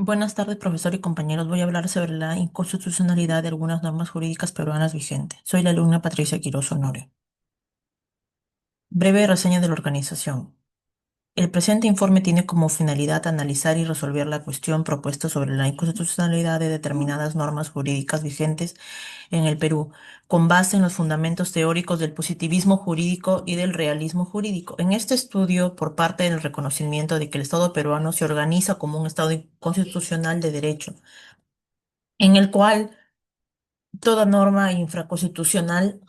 Buenas tardes, profesor y compañeros. Voy a hablar sobre la inconstitucionalidad de algunas normas jurídicas peruanas vigentes. Soy la alumna Patricia Quiroz Honorio. Breve reseña de la organización. El presente informe tiene como finalidad analizar y resolver la cuestión propuesta sobre la inconstitucionalidad de determinadas normas jurídicas vigentes en el Perú, con base en los fundamentos teóricos del positivismo jurídico y del realismo jurídico. En este estudio, por parte del reconocimiento de que el Estado peruano se organiza como un Estado constitucional de derecho, en el cual toda norma infraconstitucional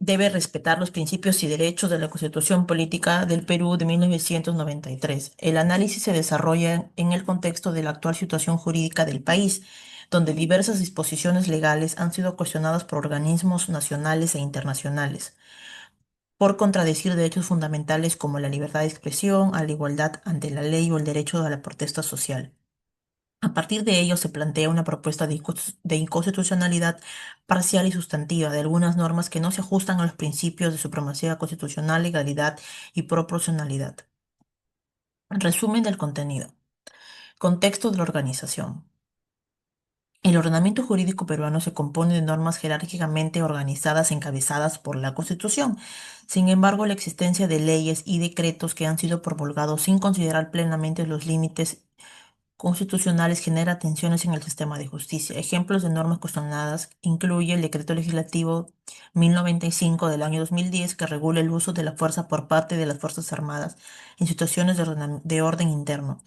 debe respetar los principios y derechos de la Constitución Política del Perú de 1993. El análisis se desarrolla en el contexto de la actual situación jurídica del país, donde diversas disposiciones legales han sido cuestionadas por organismos nacionales e internacionales por contradecir derechos fundamentales como la libertad de expresión, a la igualdad ante la ley o el derecho a la protesta social. A partir de ello se plantea una propuesta de inconstitucionalidad parcial y sustantiva de algunas normas que no se ajustan a los principios de supremacía constitucional, legalidad y proporcionalidad. Resumen del contenido. Contexto de la organización. El ordenamiento jurídico peruano se compone de normas jerárquicamente organizadas encabezadas por la Constitución. Sin embargo, la existencia de leyes y decretos que han sido promulgados sin considerar plenamente los límites constitucionales genera tensiones en el sistema de justicia. Ejemplos de normas cuestionadas incluye el Decreto Legislativo 1095 del año 2010 que regula el uso de la fuerza por parte de las Fuerzas Armadas en situaciones de orden interno.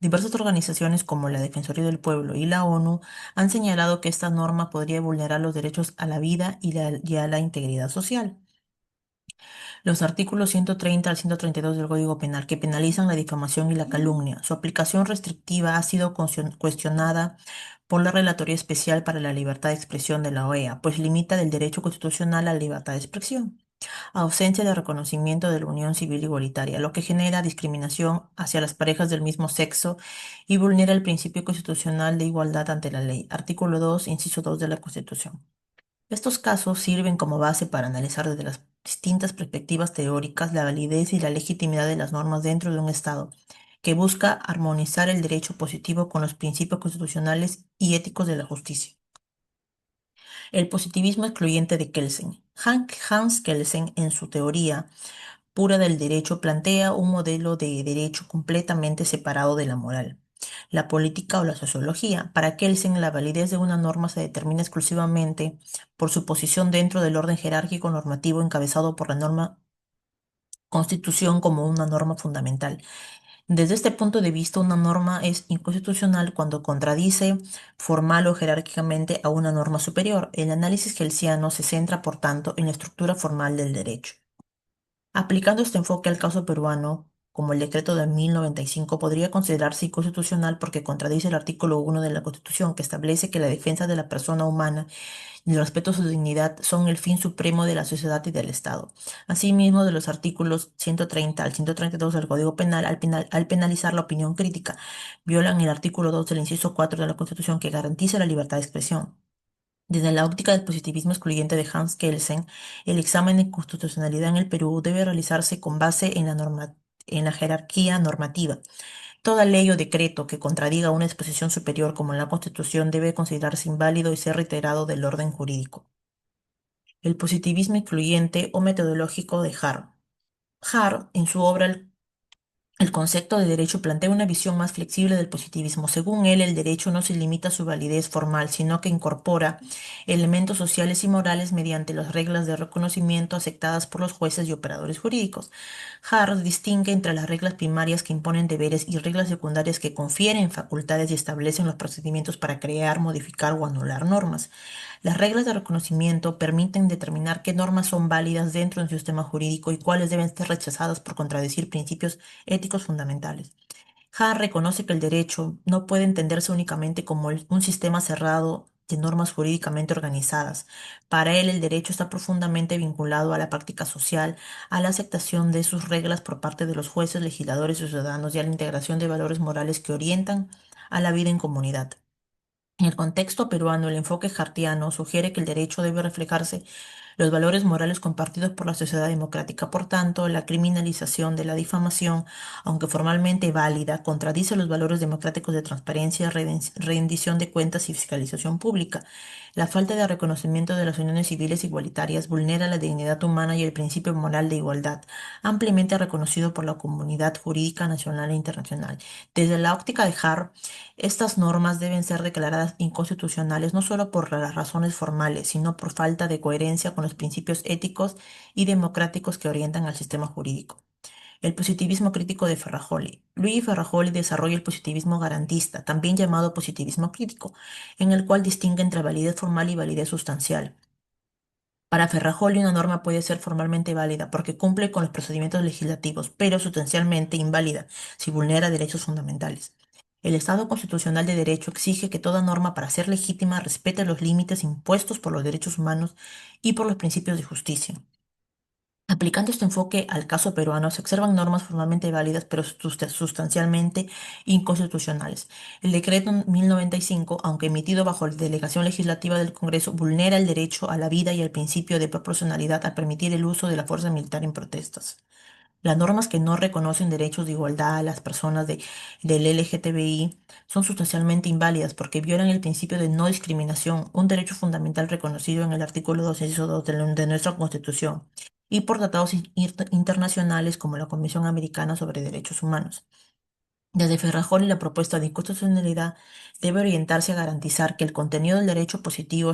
Diversas organizaciones como la Defensoría del Pueblo y la ONU han señalado que esta norma podría vulnerar los derechos a la vida y a la integridad social. Los artículos 130 al 132 del Código Penal, que penalizan la difamación y la calumnia. Su aplicación restrictiva ha sido cuestionada por la Relatoría Especial para la Libertad de Expresión de la OEA, pues limita el derecho constitucional a la libertad de expresión. Ausencia de reconocimiento de la unión civil igualitaria, lo que genera discriminación hacia las parejas del mismo sexo y vulnera el principio constitucional de igualdad ante la ley. Artículo 2, inciso 2 de la Constitución. Estos casos sirven como base para analizar desde las distintas perspectivas teóricas la validez y la legitimidad de las normas dentro de un Estado que busca armonizar el derecho positivo con los principios constitucionales y éticos de la justicia. El positivismo excluyente de Kelsen. Hans Kelsen, en su teoría pura del derecho, plantea un modelo de derecho completamente separado de la moral, la política o la sociología. Para Kelsen, la validez de una norma se determina exclusivamente por su posición dentro del orden jerárquico normativo encabezado por la norma Constitución como una norma fundamental. Desde este punto de vista, una norma es inconstitucional cuando contradice formal o jerárquicamente a una norma superior. El análisis gelsiano se centra, por tanto, en la estructura formal del derecho. Aplicando este enfoque al caso peruano, como el decreto de 1095, podría considerarse inconstitucional porque contradice el artículo 1 de la Constitución, que establece que la defensa de la persona humana y el respeto a su dignidad son el fin supremo de la sociedad y del Estado. Asimismo, de los artículos 130 al 132 del Código Penal, al penalizar la opinión crítica, violan el artículo 2 del inciso 4 de la Constitución, que garantiza la libertad de expresión. Desde la óptica del positivismo excluyente de Hans Kelsen, el examen de constitucionalidad en el Perú debe realizarse con base en en la jerarquía normativa. Toda ley o decreto que contradiga una disposición superior como la Constitución debe considerarse inválido y ser reiterado del orden jurídico. El positivismo excluyente o metodológico de Hart. Hart, en su obra el concepto de derecho plantea una visión más flexible del positivismo. Según él, el derecho no se limita a su validez formal, sino que incorpora elementos sociales y morales mediante las reglas de reconocimiento aceptadas por los jueces y operadores jurídicos. Hart distingue entre las reglas primarias que imponen deberes y reglas secundarias que confieren facultades y establecen los procedimientos para crear, modificar o anular normas. Las reglas de reconocimiento permiten determinar qué normas son válidas dentro de un sistema jurídico y cuáles deben ser rechazadas por contradecir principios éticos fundamentales. Hart reconoce que el derecho no puede entenderse únicamente como un sistema cerrado de normas jurídicamente organizadas. Para él, el derecho está profundamente vinculado a la práctica social, a la aceptación de sus reglas por parte de los jueces, legisladores y ciudadanos y a la integración de valores morales que orientan a la vida en comunidad. En el contexto peruano, el enfoque hartiano sugiere que el derecho debe reflejarse los valores morales compartidos por la sociedad democrática. Por tanto, la criminalización de la difamación, aunque formalmente válida, contradice los valores democráticos de transparencia, rendición de cuentas y fiscalización pública. La falta de reconocimiento de las uniones civiles igualitarias vulnera la dignidad humana y el principio moral de igualdad, ampliamente reconocido por la comunidad jurídica nacional e internacional. Desde la óptica de Hart, estas normas deben ser declaradas inconstitucionales no solo por las razones formales, sino por falta de coherencia con los principios éticos y democráticos que orientan al sistema jurídico. El positivismo crítico de Ferrajoli. Luigi Ferrajoli desarrolla el positivismo garantista, también llamado positivismo crítico, en el cual distingue entre validez formal y validez sustancial. Para Ferrajoli, una norma puede ser formalmente válida porque cumple con los procedimientos legislativos, pero sustancialmente inválida si vulnera derechos fundamentales. El Estado constitucional de derecho exige que toda norma para ser legítima respete los límites impuestos por los derechos humanos y por los principios de justicia. Aplicando este enfoque al caso peruano, se observan normas formalmente válidas, pero sustancialmente inconstitucionales. El decreto 1095, aunque emitido bajo la delegación legislativa del Congreso, vulnera el derecho a la vida y el principio de proporcionalidad al permitir el uso de la fuerza militar en protestas. Las normas que no reconocen derechos de igualdad a las personas del LGTBI son sustancialmente inválidas porque violan el principio de no discriminación, un derecho fundamental reconocido en el artículo 2, inciso 2 de nuestra Constitución, y por tratados internacionales como la Convención Americana sobre Derechos Humanos. Desde Ferrajoli, la propuesta de inconstitucionalidad debe orientarse a garantizar que el contenido del derecho positivo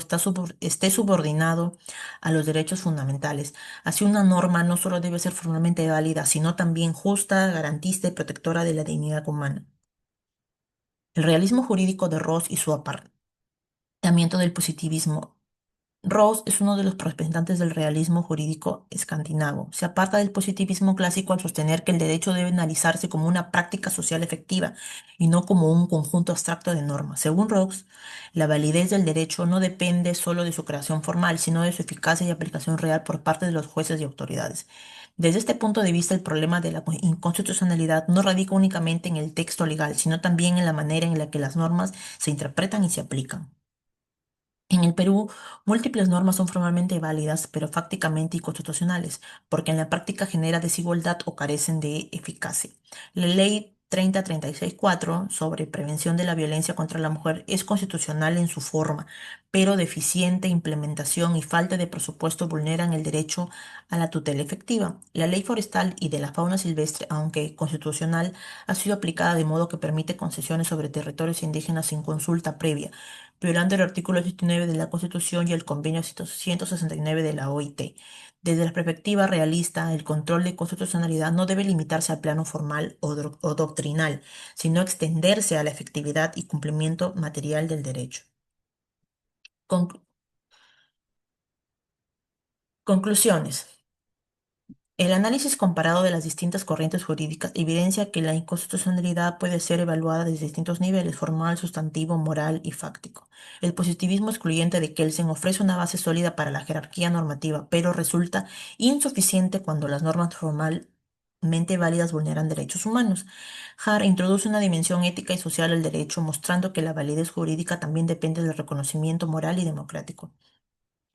esté subordinado a los derechos fundamentales. Así, una norma no solo debe ser formalmente válida, sino también justa, garantista y protectora de la dignidad humana. El realismo jurídico de Ross y su apartamiento del positivismo. Rawls es uno de los representantes del realismo jurídico escandinavo. Se aparta del positivismo clásico al sostener que el derecho debe analizarse como una práctica social efectiva y no como un conjunto abstracto de normas. Según Rawls, la validez del derecho no depende solo de su creación formal, sino de su eficacia y aplicación real por parte de los jueces y autoridades. Desde este punto de vista, el problema de la inconstitucionalidad no radica únicamente en el texto legal, sino también en la manera en la que las normas se interpretan y se aplican. En el Perú, múltiples normas son formalmente válidas, pero fácticamente inconstitucionales, porque en la práctica genera desigualdad o carecen de eficacia. La Ley 3036-4 sobre prevención de la violencia contra la mujer es constitucional en su forma, pero deficiente implementación y falta de presupuesto vulneran el derecho a la tutela efectiva. La Ley forestal y de la fauna silvestre, aunque constitucional, ha sido aplicada de modo que permite concesiones sobre territorios indígenas sin consulta previa, violando el artículo 19 de la Constitución y el convenio 169 de la OIT. Desde la perspectiva realista, el control de constitucionalidad no debe limitarse al plano formal o doctrinal, sino extenderse a la efectividad y cumplimiento material del derecho. Conclu- Conclusiones. El análisis comparado de las distintas corrientes jurídicas evidencia que la inconstitucionalidad puede ser evaluada desde distintos niveles: formal, sustantivo, moral y fáctico. El positivismo excluyente de Kelsen ofrece una base sólida para la jerarquía normativa, pero resulta insuficiente cuando las normas formalmente válidas vulneran derechos humanos. Hart introduce una dimensión ética y social al derecho, mostrando que la validez jurídica también depende del reconocimiento moral y democrático.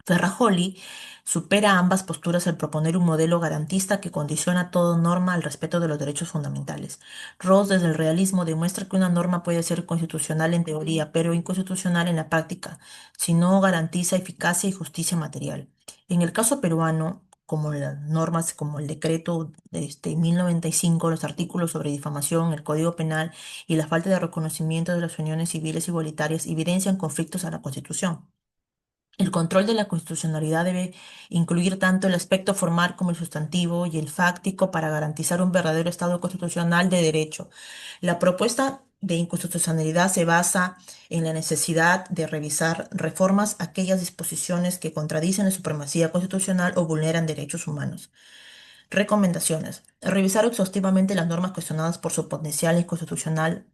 Ferrajoli supera ambas posturas al proponer un modelo garantista que condiciona toda norma al respeto de los derechos fundamentales. Rawls, desde el realismo, demuestra que una norma puede ser constitucional en teoría, pero inconstitucional en la práctica, si no garantiza eficacia y justicia material. En el caso peruano, como las normas como el decreto de 1095, los artículos sobre difamación, el Código Penal y la falta de reconocimiento de las uniones civiles igualitarias evidencian conflictos a la Constitución. El control de la constitucionalidad debe incluir tanto el aspecto formal como el sustantivo y el fáctico para garantizar un verdadero Estado constitucional de derecho. La propuesta de inconstitucionalidad se basa en la necesidad de revisar reformas a aquellas disposiciones que contradicen la supremacía constitucional o vulneran derechos humanos. Recomendaciones. Revisar exhaustivamente las normas cuestionadas por su potencial inconstitucional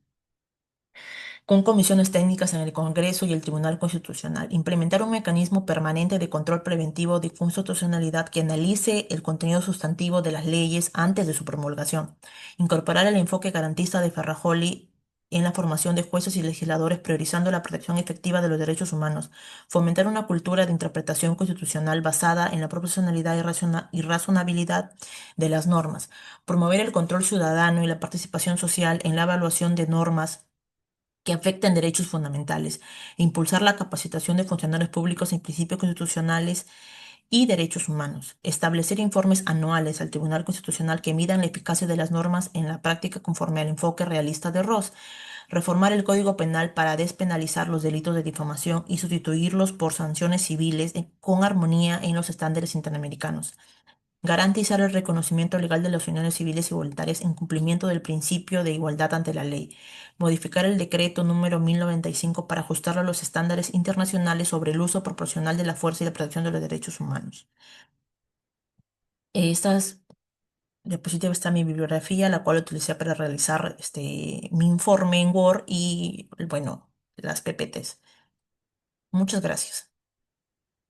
con comisiones técnicas en el Congreso y el Tribunal Constitucional. Implementar un mecanismo permanente de control preventivo de constitucionalidad que analice el contenido sustantivo de las leyes antes de su promulgación. Incorporar el enfoque garantista de Ferrajoli en la formación de jueces y legisladores, priorizando la protección efectiva de los derechos humanos, fomentar una cultura de interpretación constitucional basada en la proporcionalidad y razonabilidad de las normas, promover el control ciudadano y la participación social en la evaluación de normas que afecten derechos fundamentales, impulsar la capacitación de funcionarios públicos en principios constitucionales y derechos humanos, establecer informes anuales al Tribunal Constitucional que midan la eficacia de las normas en la práctica conforme al enfoque realista de Ross, reformar el Código Penal para despenalizar los delitos de difamación y sustituirlos por sanciones civiles con armonía en los estándares interamericanos. Garantizar el reconocimiento legal de las uniones civiles y voluntarias en cumplimiento del principio de igualdad ante la ley. Modificar el decreto número 1095 para ajustarlo a los estándares internacionales sobre el uso proporcional de la fuerza y la protección de los derechos humanos. Estas diapositivas está mi bibliografía, la cual utilicé para realizar mi informe en Word y, bueno, las PPTs. Muchas gracias.